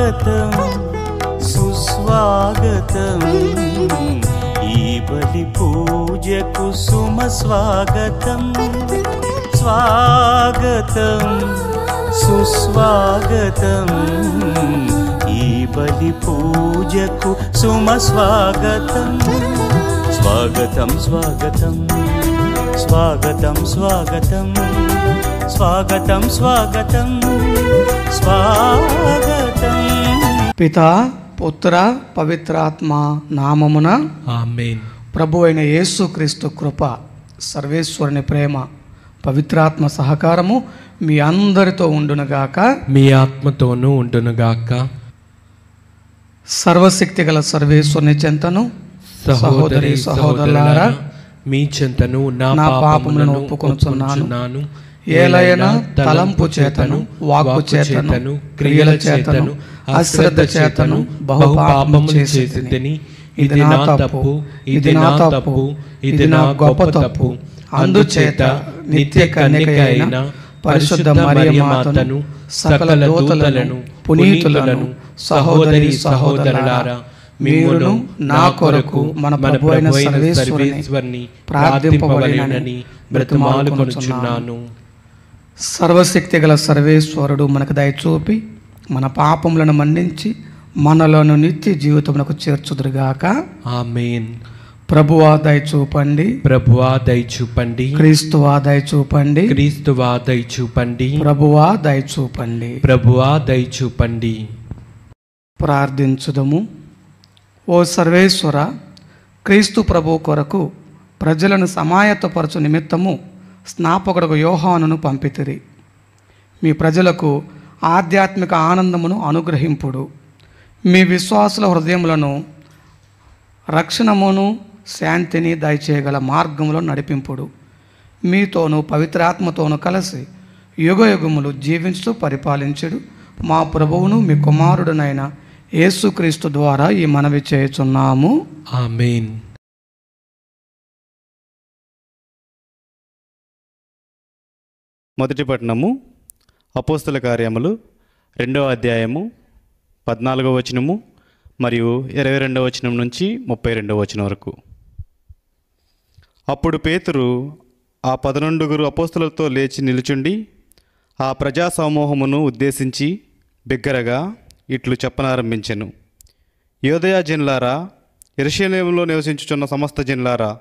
స్వాగతం సుస్వాగతం ఈ బలి పూజకు సుమ స్వాగతం స్వాగతం సుస్వాగతం ఈ బలి పూజకు సుమ స్వాగతం స్వాగతం స్వాగతం స్వాగతం స్వాగతం స్వాగతం స్వాగతం స్వాగతం. పితా పుత్ర పవిత్రాత్మ నామమున ఆమేన్. ప్రభు అయిన యేసుక్రీస్తు కృప, సర్వేశ్వరుని ప్రేమ, పవిత్రాత్మ సహకారము మీ అందరితో ఉండునుగాక. మీ ఆత్మతోనూ ఉండునుగాక. సర్వశక్తి గల సర్వేశ్వరుని చెంతను సహోదరి సహోదరులారా మీ చెంతను నా పాపములను ఒప్పుకొనుచున్నాను. ఏలైనా తలంపు చేతను, వాక్కు చేతను, క్రియల చేతను, అశ్రద్ధ చేతను బహు పాపము చేసితిని. ఇది నా తప్పు, ఇది నా తప్పు, ఇది నా గొప్ప తప్పు. అందుచేత నిత్య కన్యక అయిన పరిశుద్ధ మరియ మాతను, సకల దూతలను, పునీతులను, సహోదరి సహోదరులారా, మీరును నా కొరకు మన ప్రభు అయిన సర్వేశ్వరుని ప్రార్థింపవలెనని బ్రతిమాలుకొనుచున్నాను. సర్వశక్తి గల సర్వేశ్వరుడు మనకు దయచూపి మన పాపములను మన్నించి మనలను నిత్య జీవితమునకు చేర్చుదురుగాక. ఆమేన్. ప్రభువా దయచూపండి, ప్రభువా దయచూపండి. క్రీస్తువా దయచూపండి, క్రీస్తువా దయచూపండి. ప్రభువా దయచూపండి. ప్రభువా దయచూపండి. ప్రార్థించుదము. ఓ సర్వేశ్వర, క్రీస్తు ప్రభు కొరకు ప్రజలను సమాయత్తపరచు నిమిత్తము స్నాపకుడు యోహానును పంపితిరి. మీ ప్రజలకు ఆధ్యాత్మిక ఆనందమును అనుగ్రహింపుడు. మీ విశ్వాసుల హృదయములను రక్షణమును శాంతిని దయచేయగల మార్గములో నడిపింపుడు. మీతోనూ పవిత్రాత్మతోనూ కలిసి యుగయుగములు జీవించుతూ పరిపాలించుడు మా ప్రభువును మీ కుమారుడునైన యేసుక్రీస్తు ద్వారా ఈ మనవి చేయుచున్నాము. ఆమేన్. మొదటి పట్టణము అపోస్తల కార్యములు 2వ అధ్యాయము 14వ వచనము మరియు 22వ వచనం నుంచి 32వ వచనం వరకు. అప్పుడు పేతురు ఆ 11 అపోస్తలతో లేచి నిలుచుండి ఆ ప్రజా సమూహమును ఉద్దేశించి బిగ్గరగా ఇట్లు చెప్పనారంభించెను. యోదయ జనులారా, యెరూషలేములో నివసించుచున్న సమస్త జనులారా,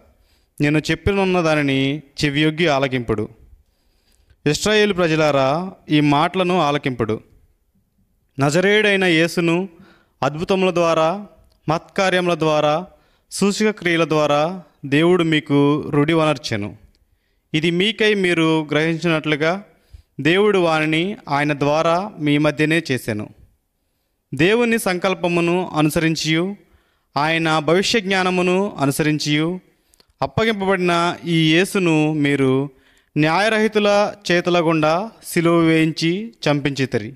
నేను చెప్పినున్న దానిని చెవియొగ్గి ఆలకింపుడు. ఇశ్రాయేలు ప్రజలారా, ఈ మాటలను ఆలకింపుడు. నజరేయుడైన యేసును అద్భుతముల ద్వారా, మత్కార్యముల ద్వారా, సూచక క్రియల ద్వారా దేవుడు మీకు రుడివనర్చెను. ఇది మీకై మీరు గ్రహించినట్లుగా దేవుడు వానిని ఆయన ద్వారా మీ మధ్యనే చేసెను. దేవుని సంకల్పమును అనుసరించియు ఆయన భవిష్య జ్ఞానమును అనుసరించియు అప్పగింపబడిన ఈ యేసును మీరు న్యాయరహితుల చేతుల గుండా సిలువ వేయించి చంపించితిరి.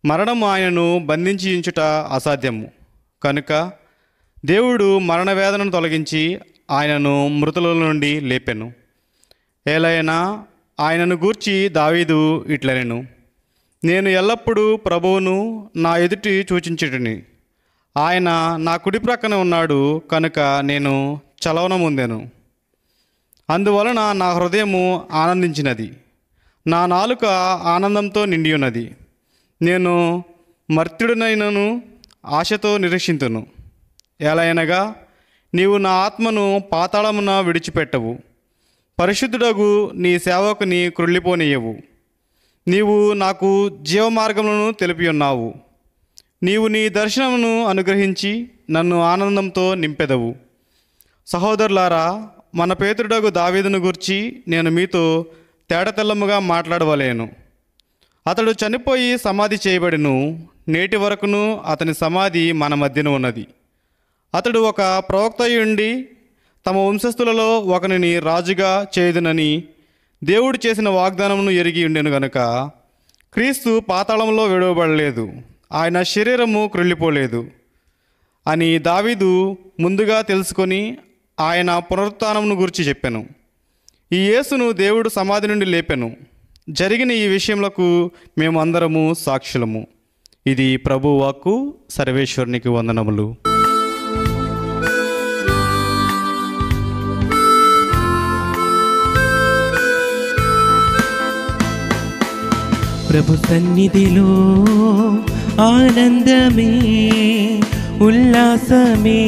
మరణము ఆయనను బంధించి ఉంచుట అసాధ్యము కనుక దేవుడు మరణవేదనను తొలగించి ఆయనను మృతుల నుండి లేపెను. ఏలైనా ఆయనను గూర్చి దావీదు ఇట్లనెను, నేను ఎల్లప్పుడూ ప్రభువును నా ఎదుటి సూచించుటిని. ఆయన నా కుడి ప్రక్కన ఉన్నాడు కనుక నేను చలవనముందెను. అందువలన నా హృదయము ఆనందించినది, నా నాలుక ఆనందంతో నిండి ఉన్నది. నేను మర్త్యుడినైనను ఆశతో నిరీక్షింతును. ఎలయనగా నీవు నా ఆత్మను పాతాళమున విడిచిపెట్టవు, పరిశుద్ధుడగు నీ సేవకుని క్రుళ్ళిపోనీయవు. నీవు నాకు జీవమార్గములను తెలిపి ఉన్నావు. నీవు నీ దర్శనమును అనుగ్రహించి నన్ను ఆనందంతో నింపెదవు. సహోదరులారా, మన పేతురుడగు దావీదును గూర్చి నేను మీతో తేటతెల్లముగా మాట్లాడవలేను. అతడు చనిపోయి సమాధి చేయబడిను, నేటి వరకును అతని సమాధి మన మధ్యన ఉన్నది. అతడు ఒక ప్రవక్తయుండి తమ వంశస్థులలో ఒకనిని రాజుగా చేయుదునని దేవుడు చేసిన వాగ్దానమును ఎరిగి ఉండెను గనుక క్రీస్తు పాతాళంలో విడవబడలేదు, ఆయన శరీరము క్రుళ్ళిపోలేదు అని దావీదు ముందుగా తెలుసుకొని ఆయన పునరుత్థానమును గురించి చెప్పెను. ఈ యేసును దేవుడు సమాధి నుండి లేపెను. జరిగిన ఈ విషయములకు మేము అందరము సాక్షులము. ఇది ప్రభు వాక్కు. సర్వేశ్వరునికి వందనములు. ప్రభు సన్నిధిలో ఆనందమే, ఉల్లాసమే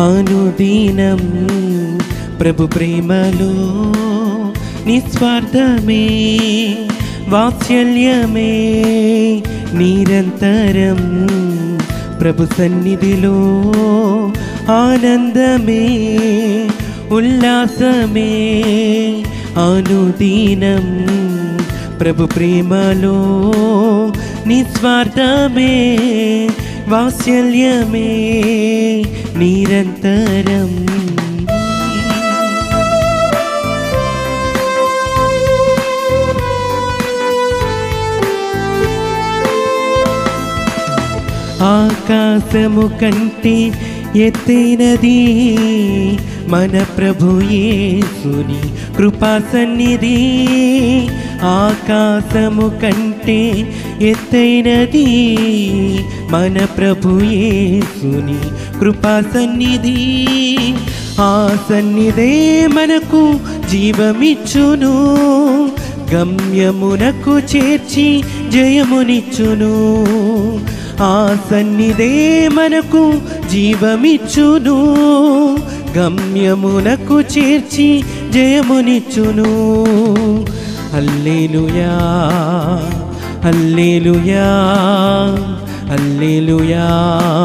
అనుదినం. ప్రభు ప్రేమలో నిస్వార్థమే, వాత్సల్యమే నిరంతరం. ప్రభు సన్నిధిలో ఆనందమే, ఉల్లాసమే అనుదినం. ప్రభు ప్రేమలో నిస్వార్థమే, వాత్సల్యమే నిరంతరం. ఆకాశము కంటే ఎత్తైనది మన ప్రభు యేసుని కృపా సన్నిధి. ఆకాశము కంటే ఎత్తైనది మన ప్రభు యేసుని కృపా సన్నిధి. ఆ సన్నిధే మనకు జీవమిచ్చును, గమ్యమునకు చేర్చి జయమునిచ్చును. ఆ సన్నిధే మనకు జీవమిచ్చును, గమ్యమునకు చేర్చి జయమునిచ్చును. హల్లెలూయా హల్లెలూయా హల్లెలూయా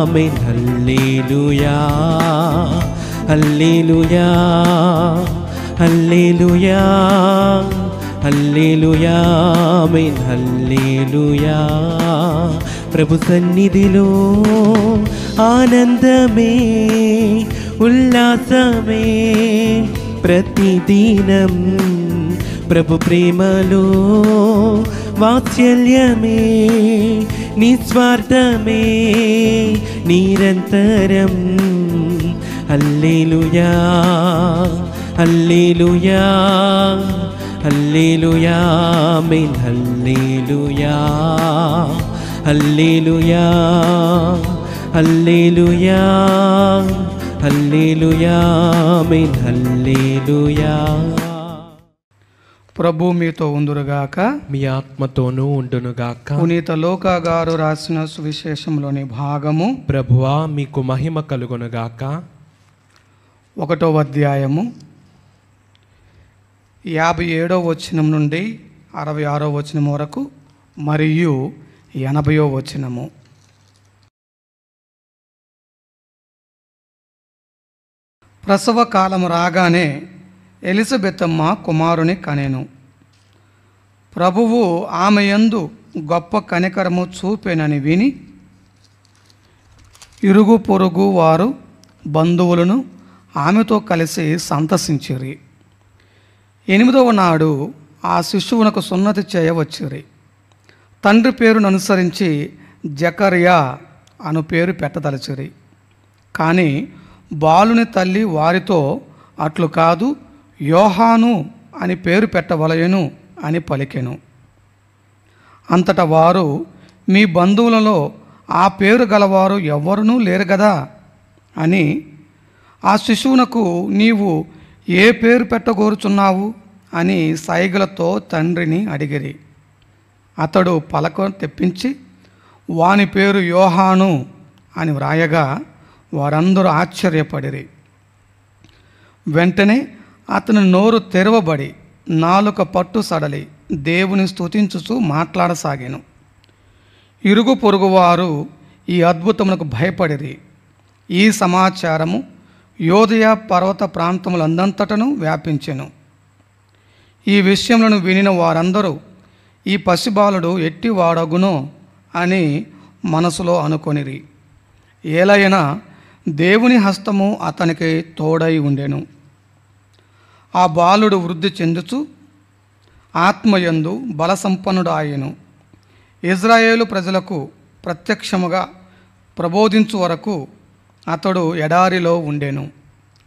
ఆమేన్. హల్లెలూయా హల్లెలూయా హల్లెలూయా హల్లెలూయా ఆమేన్. హల్లెలూయా. ప్రభు సన్నిధిలో ఆనందమే, ఉల్లాసమే ప్రతిదినం. ప్రభు ప్రేమలో వాత్సల్యమే, నిస్వార్థమే నిరంతరం. హల్లెలూయా హల్లెలూయా హల్లెలూయా ఆమేన్. హల్లెలూయా హల్లెలూయా హల్లెలూయా హల్లెలూయా ఆమేన్. హల్లెలూయా. ప్రభు మీతో ఉందురుగాక, మీ ఆత్మతోనూ ఉండునుగాక. పునీత లూకా గారు రాసిన సువిశేషంలోని భాగము. ప్రభువా మీకు మహిమ కలుగునుగాక. 1వ అధ్యాయము 57వ వచనం నుండి 66వ వచనం వరకు మరియు 80వ వచనము. ప్రసవ కాలము రాగానే ఎలిజబెతమ్మ కుమారుని కనెను. ప్రభువు ఆమె యందు గొప్ప కనికరము చూపెనని విని ఇరుగు పొరుగు వారు బంధువులను ఆమెతో కలిసి సంతసించిరి. 8వ నాడు ఆ శిశువునకు సున్నతి చేయవచ్చిరి. తండ్రి పేరును అనుసరించి జకర్యా అను పేరు పెట్టదలచిరి. కానీ బాలుని తల్లి వారితో అట్లు కాదు, యోహాను అని పేరు పెట్టవలయను అని పలికెను. అంతటా వారు, మీ బంధువులలో ఆ పేరు గలవారు ఎవ్వరునూ లేరు గదా అని ఆ శిశువునకు నీవు ఏ పేరు పెట్టగోరుచున్నావు అని సైగలతో తండ్రిని అడిగిరి. అతడు పలక తెప్పించి వాని పేరు యోహాను అని వ్రాయగా వారందరూ ఆశ్చర్యపడిరి. వెంటనే అతని నోరు తెరవబడి నాలుక పట్టు సడలి దేవుని స్తుతించుచూ మాట్లాడసాగాను. ఇరుగు పొరుగువారు ఈ అద్భుతమునకు భయపడిరి. ఈ సమాచారము యోదయ పర్వత ప్రాంతములందంతటను వ్యాపించెను. ఈ విషయములను వినిన వారందరూ ఈ పసిబాలుడు ఎట్టివాడగునో అని మనసులో అనుకొనిరి. ఏలైనా దేవుని హస్తము అతనికి తోడై ఉండెను. ఆ బాలుడు వృద్ధి చెందుచు ఆత్మయందు బలసంపన్నుడు ఆయెను. ఇజ్రాయేలు ప్రజలకు ప్రత్యక్షముగా ప్రబోధించు వరకు అతడు ఎడారిలో ఉండెను.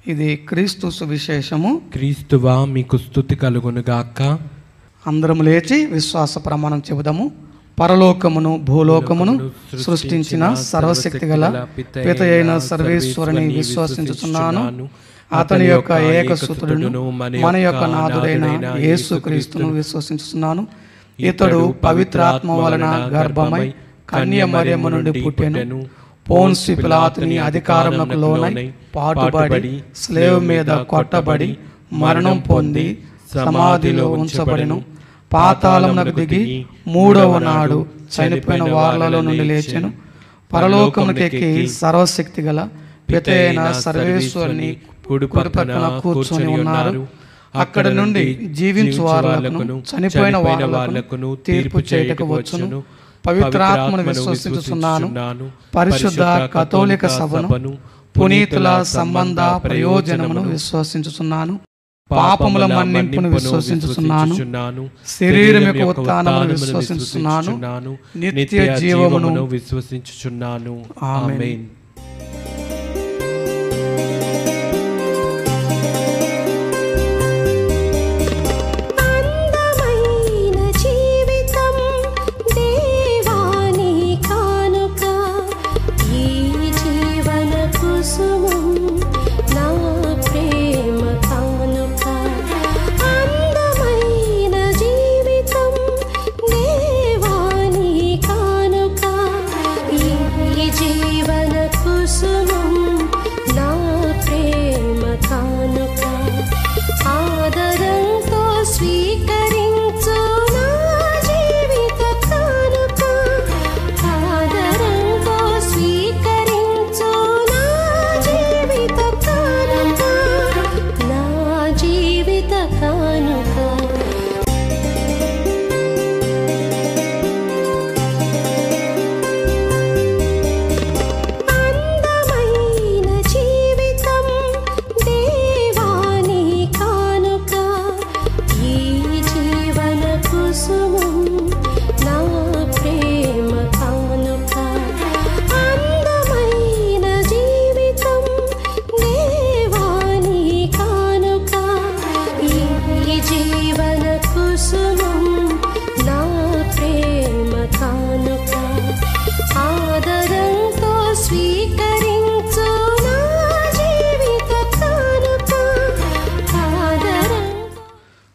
ఇది క్రీస్తు సువిశేషము. క్రీస్తువా మీకు స్తుతి కలుగునుగాక. అందరం లేచి విశ్వాస ప్రమాణం చెబుదాము. పరలోకమును భూలోకమును సృష్టించిన సర్వశక్తి గల పిత అయిన సర్వేశ్వరుని విశ్వసించుచున్నాను. అతని యొక్క ఏకసుతుడును మన యొక్క నాథుడైన యేసుక్రీస్తును విశ్వసించుచున్నాను. ఇతడు పవిత్రాత్మ వలన గర్భమై కన్య మరియమ్మ నుండి పుట్టెను. పోన్సి పిలాతుని అధికారములకు లోనై పాటుబడి స్లేవ్ మీద కొట్టబడి మరణం పొంది సమాధిలో ఉంచబడెను. పాతాళమునకు దిగి మూడవ నాడు చనిపోయిన వారలలో నుండి లేచెను. పరలోకమునకెక్కి సర్వశక్తి గల పిత అయిన సర్వేశ్వరుని కుడి పక్కన కూర్చొని ఉన్నారు. అక్కడ నుండి జీవించు వారలను చనిపోయిన వారలను తీర్పు చేయుటకు వచ్చును. పవిత్రాత్మను విశ్వసించుచున్నాను. పరిశుద్ధ కథోలిక సభను పునీతుల సంబంధ ప్రయోజనమును విశ్వసించుచున్నాను. పాపముల మన్నింపును విశ్వసించుచున్నాను. శరీరం యొక్క ఉత్థానమును విశ్వసించుచున్నాను. నిత్య జీవమును విశ్వసించుచున్నాను. ఆమేన్.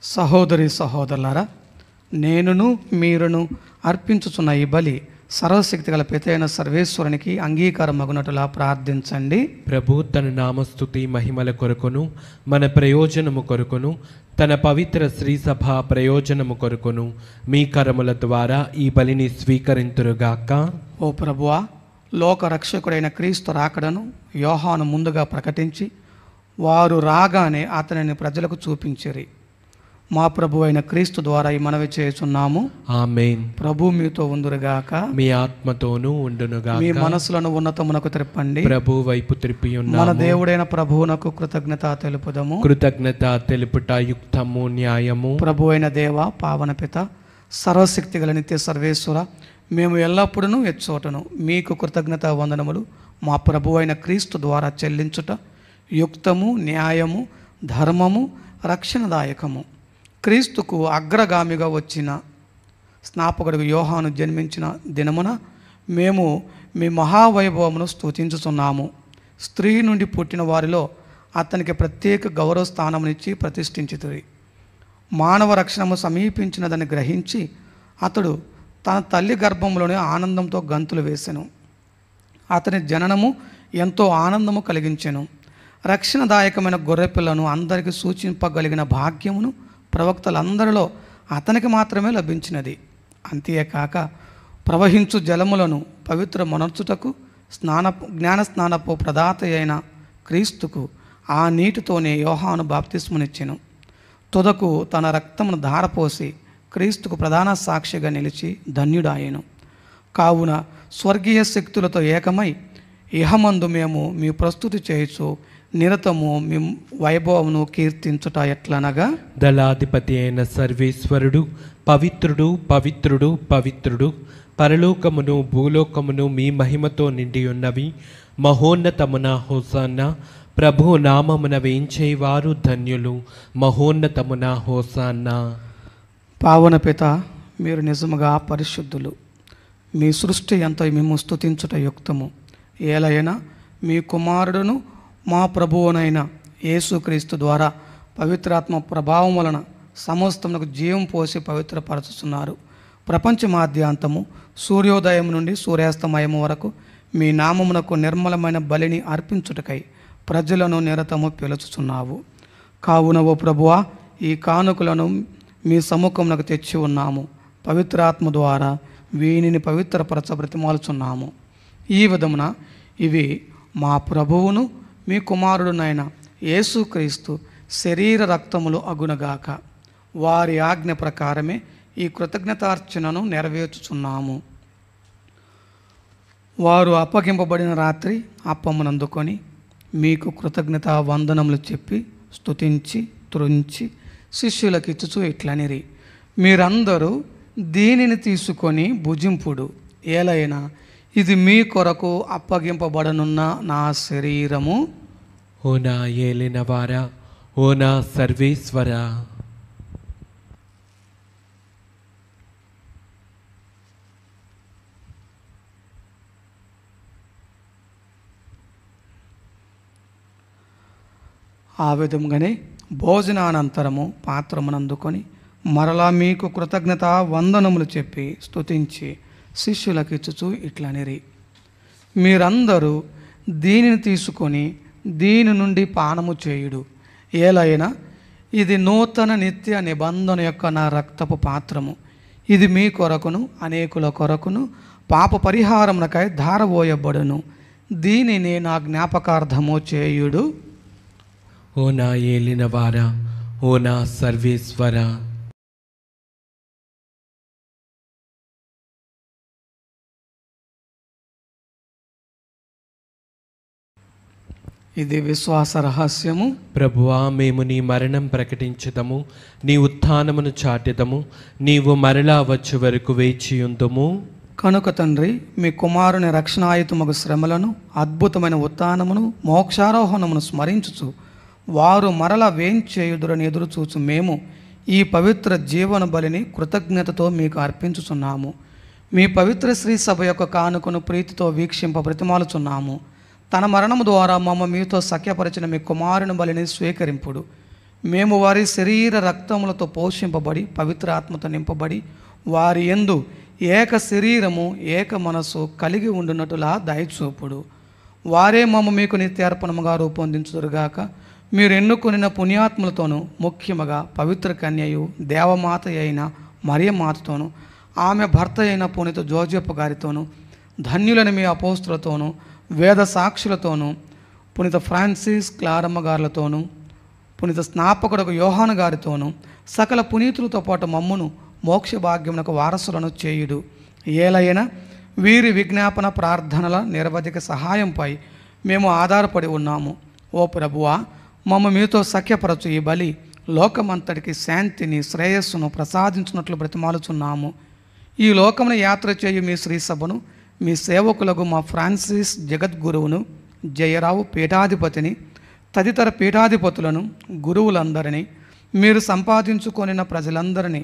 సహోదరి సహోదరులారా, నేనును మీరును అర్పించుచున్న ఈ బలి సర్వశక్తి గల పిత అయిన సర్వేశ్వరునికి అంగీకారం మగునటులా ప్రార్థించండి. ప్రభు తన నామస్తుతి మహిమల కొరకును మన ప్రయోజనము కొరకును తన పవిత్ర శ్రీ సభ ప్రయోజనము కొరకును మీ కరముల ద్వారా ఈ బలిని స్వీకరింతురుగాక. ఓ ప్రభువా, లోక రక్షకుడైన క్రీస్తు రాకడను యోహాను ముందుగా ప్రకటించి వారు రాగానే అతనిని ప్రజలకు చూపించిరి. మా ప్రభు అయిన క్రీస్తు ద్వారా ఈ మనవి చేయుచున్నాము. ఆమేన్. ప్రభు మీతో ఉందురుగాక, మీ ఆత్మతోనూ ఉండునుగాక. మీ మనసులను ఉన్నతమునకు త్రిప్పండి. ప్రభు వైపు త్రిప్పి ఉన్నాము. మన దేవుడైన ప్రభువునకు కృతజ్ఞత తెలుపుదము. కృతజ్ఞత తెలుపుట యుక్తము న్యాయము. ప్రభు అయిన దేవ, పావన పిత, సర్వశక్తి గల నిత్య సర్వేశ్వర, మేము ఎల్లప్పుడూ ఎచ్చోటను మీకు కృతజ్ఞత వందనములు మా ప్రభు అయిన క్రీస్తు ద్వారా చెల్లించుట యుక్తము, న్యాయము, ధర్మము, రక్షణదాయకము. క్రీస్తుకు అగ్రగామిగా వచ్చిన స్నాపకుడు యోహాను జన్మించిన దినమున మేము మీ మహావైభవమును స్తుతించుచున్నాము. స్త్రీ నుండి పుట్టిన వారిలో అతనికి ప్రత్యేక గౌరవ స్థానమునిచ్చి ప్రతిష్ఠించితిరి. మానవ రక్షణము సమీపించినదని గ్రహించి అతడు తన తల్లి గర్భంలోనే ఆనందంతో గంతులు వేసెను. అతని జననము ఎంతో ఆనందము కలిగించెను. రక్షణదాయకమైన గొర్రెపిల్లను అందరికీ సూచింపగలిగిన భాగ్యమును ప్రవక్తలందరిలో అతనికి మాత్రమే లభించినది. అంతేకాక ప్రవహించు జలములను పవిత్ర మొనర్చుటకు జ్ఞాన స్నానపు ప్రదాత అయిన క్రీస్తుకు ఆ నీటితోనే యోహాను బాప్తిస్మనిచ్చెను. తుదకు తన రక్తమును ధారపోసి క్రీస్తుకు ప్రధాన సాక్షిగా నిలిచి ధన్యుడాయెను. కావున స్వర్గీయ శక్తులతో ఏకమై ఇహమందు మేము మీ ప్రస్తుతి చేయుచు నిరతము మీ వైభవమును కీర్తించుట ఎట్లనగా, దళాధిపతి అయిన సర్వేశ్వరుడు పవిత్రుడు పవిత్రుడు పవిత్రుడు, పరలోకమును భూలోకమును మీ మహిమతో నిండి ఉన్నవి. మహోన్నతమున హోసాన్నా, ప్రభు నామమున వేంచేవారు ధన్యులు. మహోన్నతమున హోసాన్నా. పావన పిత, మీరు నిజముగా పరిశుద్ధులు. మీ సృష్టి ఎంతో మేము స్తుతించుట యుక్తము. ఏలైనా మీ కుమారుడును మా ప్రభువునైన యేసుక్రీస్తు ద్వారా పవిత్రాత్మ ప్రభావం వలన సమస్తమునకు జీవం పోసి పవిత్రపరచుతున్నారు. ప్రపంచమాద్యాంతము సూర్యోదయం నుండి సూర్యాస్తమయం వరకు మీ నామమునకు నిర్మలమైన బలిని అర్పించుటకై ప్రజలను నిరతము పిలుచుచున్నావు. కావున ఓ ప్రభువా, ఈ కానుకలను మీ సముఖమునకు తెచ్చి ఉన్నాము. పవిత్రాత్మ ద్వారా వీనిని పవిత్రపరచ బ్రతిమాలుచున్నాము. ఈ విధమున ఇవి మా ప్రభువును మీ కుమారుడునైన యేసుక్రీస్తు శరీర రక్తములు అగునగాక. వారి ఆజ్ఞ ప్రకారమే ఈ కృతజ్ఞతార్చనను నెరవేర్చుచున్నాము. వారు అప్పగింపబడిన రాత్రి అప్పమునందుకొని మీకు కృతజ్ఞతా వందనములు చెప్పి స్తుతించి త్రుంచి శిష్యులకు ఇచ్చుచూ ఇట్లనిరి, మీరందరూ దీనిని తీసుకొని భుజింపుడు. ఏలైనా ఇది మీ కొరకు అప్పగింపబడనున్న నా శరీరము. ఓ నా ఏలినవారా, ఓ నా సర్వేశ్వరా, ఆ విధముగానే భోజనానంతరము పాత్రమునందుకొని మరలా మీకు కృతజ్ఞత వందనములు చెప్పి స్తుతించి శిష్యులకు ఇచ్చుచూ ఇట్లనిరి, మీరందరూ దీనిని తీసుకొని దీని నుండి పానము చేయుడు. ఏలైనా ఇది నూతన నిత్య నిబంధన యొక్క నా రక్తపు పాత్రము. ఇది మీ కొరకును అనేకుల కొరకును పాప పరిహారమునకై ధారపోయబడును. దీనిని నా జ్ఞాపకార్థము చేయుడు. ఓ నా ఏలినవారా, ఓ నా సర్వేశ్వరా. ఇది విశ్వాస రహస్యము. ప్రభువా, మేము నీ మరణం ప్రకటించుదము, నీ ఉత్థానమును చాటెదము, నీవు మరలా వచ్చు వరకు వేచియుందుము. కనుక తండ్రి, మీ కుమారుని రక్షణాయుతమగు శ్రమలను, అద్భుతమైన ఉత్థానమును, మోక్షారోహణమును స్మరించుచు వారు మరల వేంచేయుదురని ఎదురుచూచు మేము ఈ పవిత్ర జీవన బలిని కృతజ్ఞతతో మీకు అర్పించుచున్నాము. మీ పవిత్ర శ్రీ సభ యొక్క కానుకను ప్రీతితో వీక్షింప బ్రతిమాలుచున్నాము. తన మరణము ద్వారా మమ్మ మీతో సఖ్యపరిచిన మీ కుమారుని బలిని స్వీకరింపుడు. మేము వారి శరీర రక్తములతో పోషింపబడి పవిత్ర ఆత్మతో నింపబడి వారి యందు ఏక శరీరము ఏక మనసు కలిగి ఉండునట్టులా దయచూపుడు. వారే మమ్మ మీకు నిత్యార్పణముగా రూపొందించుదురుగాక. మీరు ఎన్నుకొనిన పుణ్యాత్ములతోనూ, ముఖ్యముగా పవిత్ర కన్యయు దేవమాత అయిన మరియమాతతోనూ, ఆమె భర్త అయిన పునీత జోజెఫ్ గారితోనూ, ధన్యులని మీ అపోస్తులతోనూ, వేద సాక్షులతోనూ, పునీత ఫ్రాన్సిస్ క్లారమ్మ గారులతోనూ, పునీత స్నాపకుడు యోహాను గారితోనూ, సకల పునీతులతో పాటు మమ్మును మోక్ష భాగ్యమునకు వారసులను చేయుడు. ఏలైనా వీరి విజ్ఞాపన ప్రార్థనల నిరవధిక సహాయంపై మేము ఆధారపడి ఉన్నాము. ఓ ప్రభువా, మమ్మ మీతో సఖ్యపరచు ఈ బలి లోకమంతటికి శాంతిని శ్రేయస్సును ప్రసాదించినట్లు బ్రతిమాలుచున్నాము. ఈ లోకమును యాత్ర చేయు మీ శ్రీ సభను, మీ సేవకులకు మా ఫ్రాన్సిస్ జగద్గురువును, జయరావు పీఠాధిపతిని, తదితర పీఠాధిపతులను, గురువులందరినీ, మీరు సంపాదించుకొనిన ప్రజలందరినీ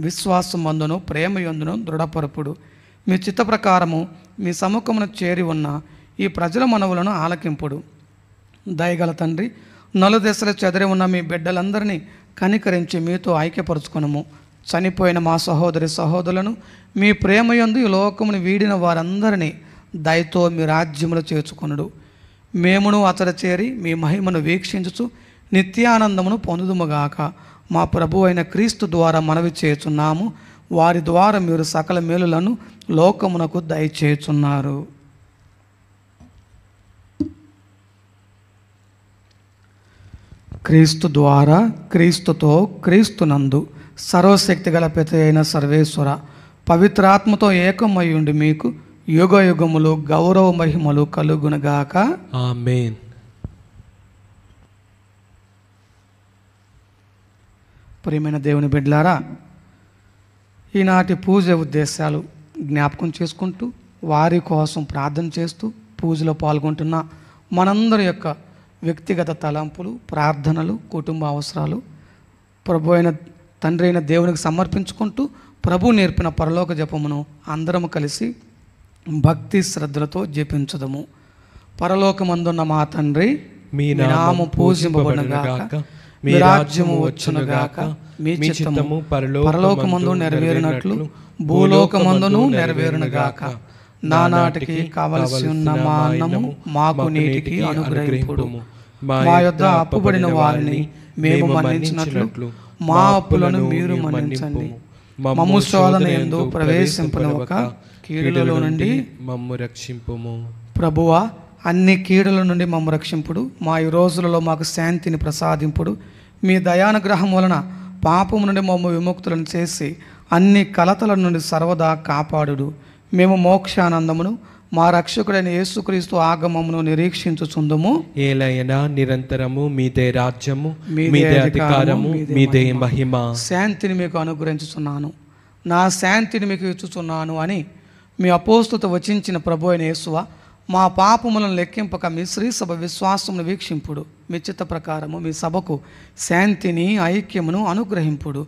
విశ్వాసమందును ప్రేమయందును దృఢపరుపుడు. మీ చిత్త ప్రకారము మీ సముఖమును చేరి ఉన్న ఈ ప్రజల మనవులను ఆలకింపుడు. దయగల తండ్రి, నలుదెసలు చెదరి ఉన్న మీ బిడ్డలందరినీ కనికరించి మీతో ఐక్యపరుచుకొనుము. చనిపోయిన మా సహోదరి సహోదరులను మీ ప్రేమయందు ఈ లోకమును వీడిన వారందరినీ దయతో మీ రాజ్యములు చేర్చుకొనుడు. మేమును అతడ చేరి మీ మహిమను వీక్షించుచు నిత్యానందమును పొందుదుముగాక. మా ప్రభు అయిన క్రీస్తు ద్వారా మనవి చేయుచున్నాము. వారి ద్వారా మీరు సకల మేలులను లోకమునకు దయచేయుచున్నారు. క్రీస్తు ద్వారా, క్రీస్తుతో, క్రీస్తునందు సర్వశక్తి గల పిత అయిన సర్వేశ్వర, పవిత్రాత్మతో ఏకమయ్యుండి మీకు యుగ యుగములు గౌరవ మహిమలు కలుగునగాక. ఆమేన్. ప్రియమైన దేవుని బిడ్డలారా, ఈనాటి పూజ ఉద్దేశాలు జ్ఞాపకం చేసుకుంటూ వారి కోసం ప్రార్థన చేస్తూ పూజలో పాల్గొంటున్న మనందరి యొక్క వ్యక్తిగత తలంపులు, ప్రార్థనలు, కుటుంబ అవసరాలు ప్రభు అయిన తండ్రి అయిన దేవునికి సమర్పించుకుంటూ ప్రభు నేర్పిన పరలోక జపమును అందరము కలిసి భక్తి శ్రద్ధలతో జపించదము. పరలోకమందున్న మా తండ్రి, మీ మీ నామము పూజింపబడునుగాక, మీ రాజ్యము వచ్చునుగాక, మీ చిత్తము పరలోకమందు నెరవేరినట్లు భూలోకమందును నెరవేరునుగాక. నానాటికి కావలసి ఉన్న మా అన్నము మాకు నేటికి అనుగ్రహింపుడు. మా యొద్ద అప్పుబడిన వారిని మేము మన్నించినట్లు మా అప్పులను మీరు మన్నించండి. మమ్ము శోధన యందు ప్రవేశింపనివ్వక కీడులలో నుండి మమ్ము రక్షింపుము. ప్రభువా, అన్ని కీడుల నుండి మమ్ము రక్షింపుడు. మా ఈ రోజులలో మాకు శాంతిని ప్రసాదింపుడు. మీ దయానుగ్రహం వలన పాపము నుండి మమ్ము విముక్తులను చేసి అన్ని కలతల నుండి సర్వదా కాపాడుడు. మేము మోక్షానందమును మా రక్షకుడైన యేసుక్రీస్తు ఆగమమును నిరీక్షించుచుందుము. ఏలైనా నిరంతరము మీదే రాజ్యము, మీదే అధికారము, మీదే మహిమ. శాంతిని మీకు అనుగ్రహించుచున్నాను, నా శాంతిని మీకు ఇచ్చుచున్నాను అని మీ అపోస్తులతో వచించిన ప్రభు అయిన యేసువ, మా పాపములను లెక్కింపక మీ శ్రీ సభ విశ్వాసమును వీక్షింపుడు. మీ చిత్త ప్రకారము మీ సభకు శాంతిని ఐక్యమును అనుగ్రహింపుడు.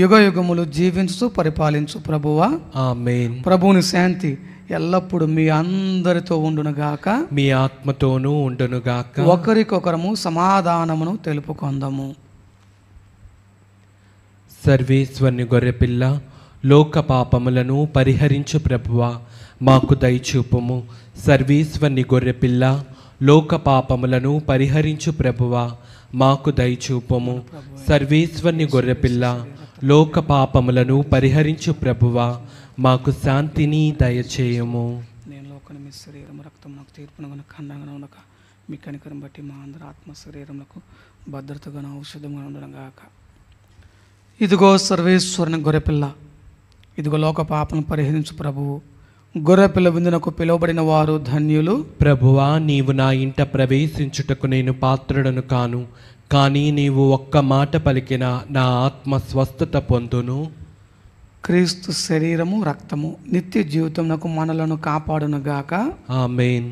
యుగ యుగములు జీవించు పరిపాలించు ప్రభువా. ఆమేన్. ప్రభువుని శాంతి ఎల్లప్పుడూ మీ అందరితో ఉండునుగాక, మీ ఆత్మతోనూ ఉండునుగాక. ఒకరికొకరము సమాధానమును తెలుపుకొందము. సర్వేశ్వరుని గొర్రెపిల్ల, లోక పాపములను పరిహరించు ప్రభువా, మాకు దయచూపుము. సర్వేశ్వరుని గొర్రెపిల్ల, లోక పాపములను పరిహరించు ప్రభువా, మాకు దయచూపుము. సర్వేశ్వరుని గొర్రెపిల్ల, లోక పాపములను పరిహరించు ప్రభువా, మాకు శాంతిని దయచేయము. నేను లోకని మీ శరీరం రక్తం నాకు తీర్పునగా ఖండంగా ఉండక మీ కనికరం బట్టి మా అందరి ఆత్మ శరీరములకు భద్రతగా ఔషధంగా ఉండడంగాక. ఇదిగో సర్వేశ్వరుని గొర్రెపిల్ల, ఇదిగో లోక పాపను పరిహరించు ప్రభువు. గొర్రెపిల్ల విందునకు పిలువబడిన వారు ధన్యులు. ప్రభువా, నీవు నా ఇంట ప్రవేశించుటకు నేను పాత్రుడను కాను, కానీ నీవు ఒక్క మాట పలికిన నా ఆత్మ స్వస్థత పొందును. క్రీస్తు శరీరము రక్తము నిత్య జీవితమునకు మనలను కాపాడునుగాక. ఆమేన్.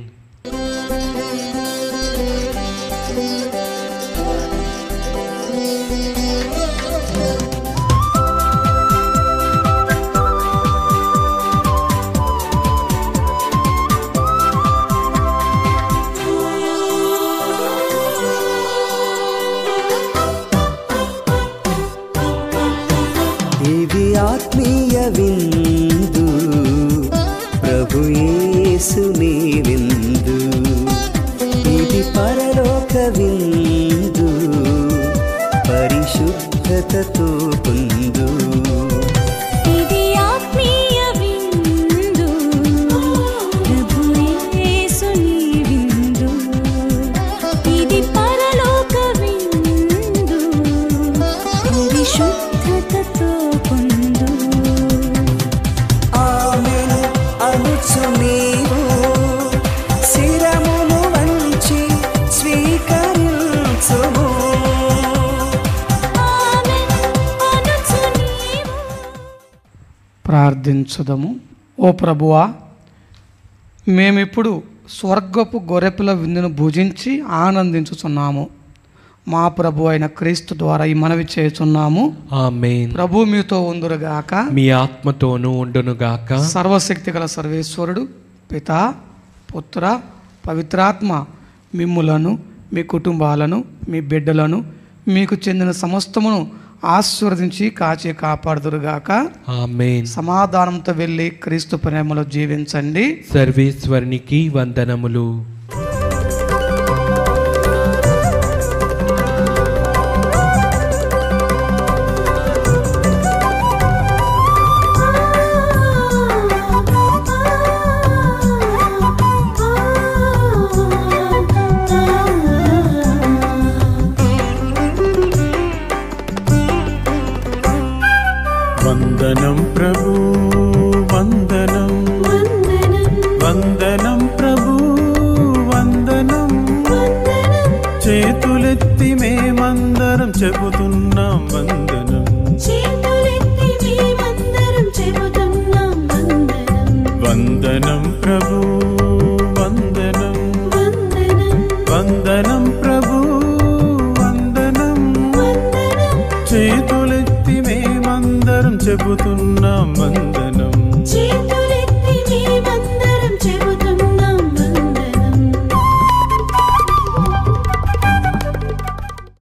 ఇది ఆత్మీయ విందు, ప్రభు యేసుని విందు. ఇది పరలోక విందు, పరిశుద్ధతతో పొందు. ఇది ఆత్మీయ విందు, ప్రభు యేసుని విందు. ఇది పరలోక విందు, పరిశుద్ధతతో పొందు. ఆమేన్ అనుచు నీవు శిరమును వంచి స్వీకరించుము. ఆమేన్ అనుచు నీవు. ప్రార్థించుదము. ఓ ప్రభువా, మేమిప్పుడు స్వర్గపు గొర్రెపిల్ల విందును భుజించి ఆనందించుచున్నాము. మా ప్రభు అయిన క్రీస్తు ద్వారా ఈ మనవి చేయుచున్నాము. ఆమేన్. ప్రభు మీతో ఉందురుగాక, మీ ఆత్మతోనూ ఉండునుగాక. సర్వశక్తి గల సర్వేశ్వరుడు పితా, పుత్ర, పవిత్రాత్మ మిమ్ములను, మీ కుటుంబాలను, మీ బిడ్డలను, మీకు చెందిన సమస్తమును ఆశీర్వదించి కాచి కాపాడుదురుగాక. ఆమేన్. సమాధానంతో వెళ్ళి క్రీస్తు ప్రేమలో జీవించండి. సర్వేశ్వరునికి వందనములు. వందనం ప్రభు వందనం, వందనం ప్రభు వందనం. చేతులెత్తి మేమందరం చెబుతున్నాం వందనం. వందనం ప్రభు వందనం, వందనం ప్రభు వందనం. చేతులెత్తి మేమందరం చెబుతున్నాం వందనం.